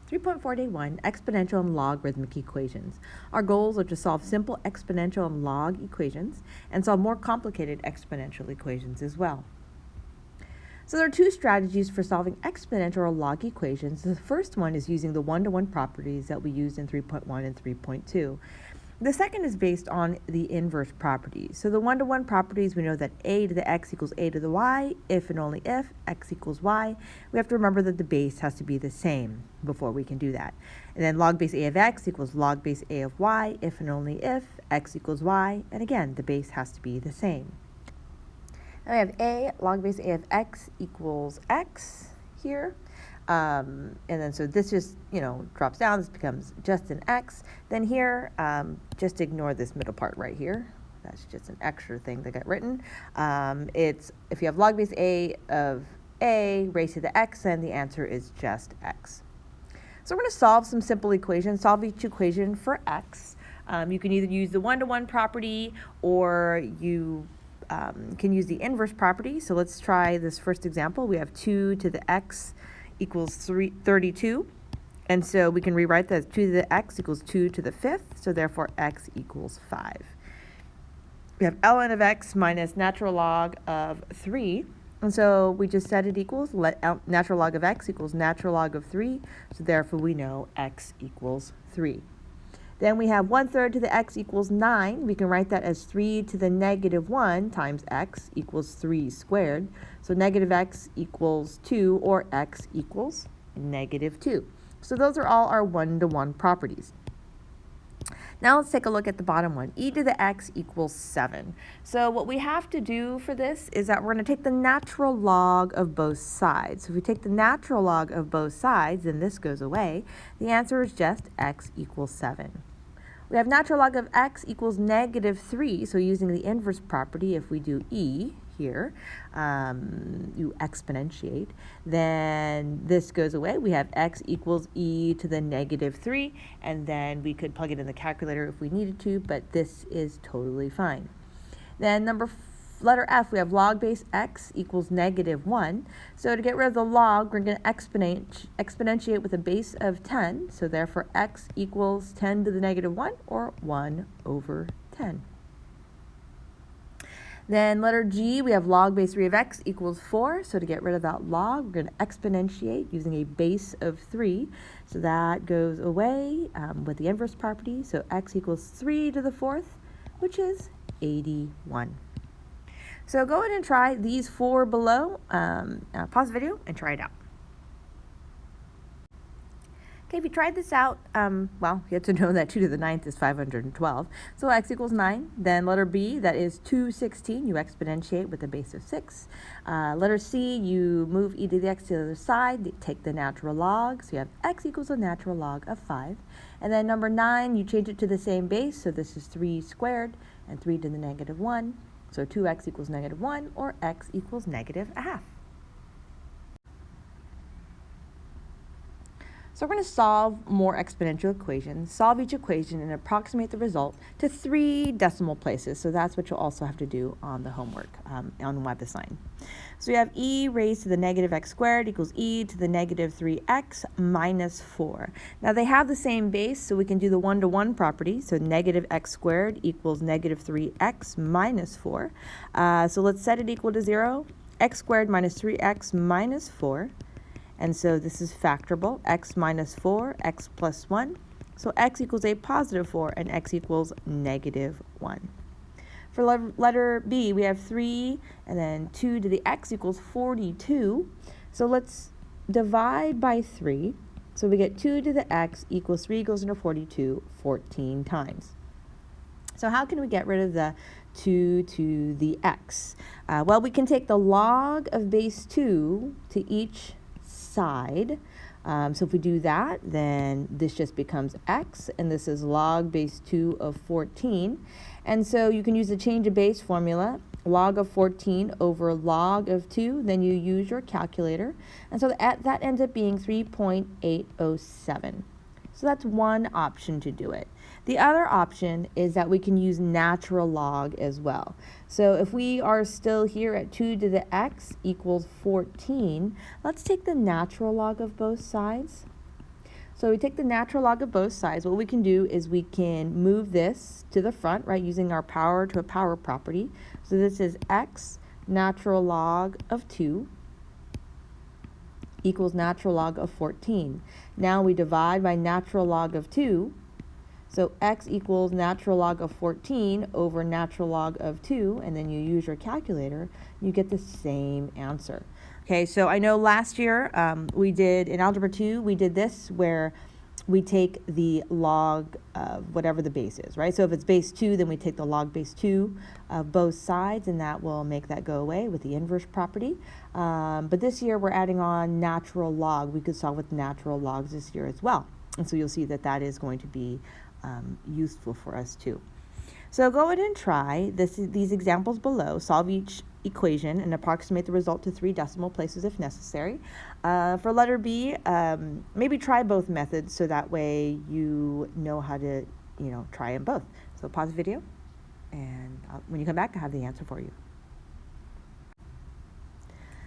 3.4 Day 1, Exponential and Logarithmic Equations. Our goals are to solve simple exponential and log equations and solve more complicated exponential equations as well. So there are two strategies for solving exponential or log equations. The first one is using the one-to-one properties that we used in 3.1 and 3.2. The second is based on the inverse properties. So the one-to-one properties, we know that a to the x equals a to the y, if and only if x equals y. We have to remember that the base has to be the same before we can do that. And then log base a of x equals log base a of y, if and only if x equals y. And again, the base has to be the same. And we have a log base a of x equals x here. And then so this just, drops down. This becomes just an x. Then here, just ignore this middle part right here. That's just an extra thing that got written. It's if you have log base a of a raised to the x, then the answer is just x. So we're going to solve some simple equations. Solve each equation for x. You can either use the one-to-one property or you can use the inverse property. So let's try this first example. We have 2 to the x equals 32. And so we can rewrite that as 2 to the x equals 2 to the 5th. So therefore, x equals 5. We have ln of x minus natural log of 3. And so we just set it equals natural log of x equals natural log of 3. So therefore, we know x equals 3. Then we have 1/3 to the x equals 9. We can write that as 3 to the negative 1 times x equals 3 squared. So negative x equals 2, or x equals negative 2. So those are all our one-to-one properties. Now let's take a look at the bottom one. E to the x equals 7. So what we have to do for this is that we're going to take the natural log of both sides. So if we take the natural log of both sides, then this goes away. The answer is just x equals 7. We have natural log of x equals negative 3. So using the inverse property, if we do e here, you exponentiate, then this goes away. We have x equals e to the negative 3, and then we could plug it in the calculator if we needed to, but this is totally fine. Then letter F, we have log base x equals negative 1. So to get rid of the log, we're going to exponentiate with a base of 10. So therefore, x equals 10 to the negative 1, or 1 over 10. Then letter G, we have log base 3 of x equals 4. So to get rid of that log, we're going to exponentiate using a base of 3. So that goes away with the inverse property. So x equals 3 to the 4th, which is 81. So go ahead and try these 4 below. Pause the video and try it out. Okay, if you tried this out, you have to know that 2 to the 9th is 512. So x equals 9. Then letter B, that is 216. You exponentiate with a base of 6. Letter C, you move e to the x to the other side. Take the natural log. So you have x equals a natural log of 5. And then number 9, you change it to the same base. So this is 3 squared and 3 to the negative 1. So 2x equals negative 1, or x equals negative 1/2. So we're going to solve more exponential equations, solve each equation, and approximate the result to 3 decimal places. So that's what you'll also have to do on the homework on WebAssign. So we have e raised to the negative x squared equals e to the negative 3x minus 4. Now they have the same base, so we can do the one-to-one property. So negative x squared equals negative 3x minus 4. So let's set it equal to 0. X squared minus 3x minus 4. And so this is factorable, x minus 4, x plus 1. So x equals a positive 4, and x equals negative 1. For letter B, we have 3, and then 2 to the x equals 42. So let's divide by 3. So we get 2 to the x equals 3 goes into 42 14 times. So how can we get rid of the 2 to the x? Well, we can take the log of base 2 to each side. So if we do that, then this just becomes x, and this is log base 2 of 14. And so you can use the change of base formula, log of 14 over log of 2, then you use your calculator. And so that ends up being 3.807. So that's one option to do it. The other option is that we can use natural log as well. So if we are still here at 2 to the x equals 14, let's take the natural log of both sides. So we take the natural log of both sides. What we can do is we can move this to the front, right, using our power to a power property. So this is x natural log of 2 equals natural log of 14. Now we divide by natural log of 2. So x equals natural log of 14 over natural log of 2, and then you use your calculator, you get the same answer. Okay, so I know last year we did, in Algebra 2, we did this where we take the log of whatever the base is, right? So if it's base 2, then we take the log base 2 of both sides, and that will make that go away with the inverse property. But this year we're adding on natural log. We could solve with natural logs this year as well. And so you'll see that that is going to be useful for us too. So go ahead and try these examples below. Solve each equation and approximate the result to 3 decimal places if necessary. For letter B, maybe try both methods so that way you know how to, try them both. So pause the video, and when you come back, I have the answer for you.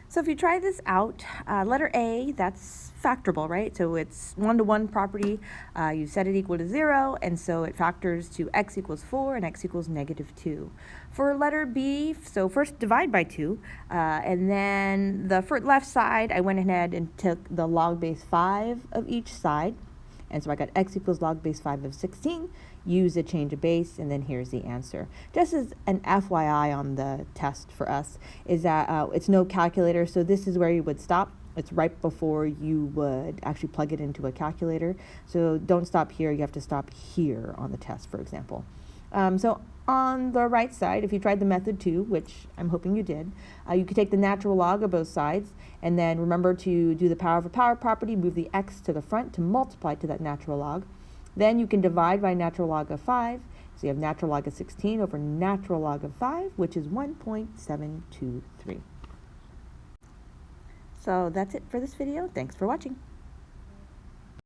So if you try this out, letter A, that's factorable, right? So it's 1-to-1 property. You set it equal to 0, and so it factors to x equals 4 and x equals -2. For letter B, so first divide by 2, and then the left side, I went ahead and took the log base 5 of each side. And so I got x equals log base 5 of 16, use a change of base, and then here's the answer. Just as an FYI on the test for us is that it's no calculator, so this is where you would stop. It's right before you would actually plug it into a calculator. So don't stop here, you have to stop here on the test, for example. So on the right side, if you tried the method 2, which I'm hoping you did, you could take the natural log of both sides, and then remember to do the power of a power property, move the x to the front to multiply to that natural log. Then you can divide by natural log of 5, so you have natural log of 16 over natural log of 5, which is 1.723. So that's it for this video. Thanks for watching.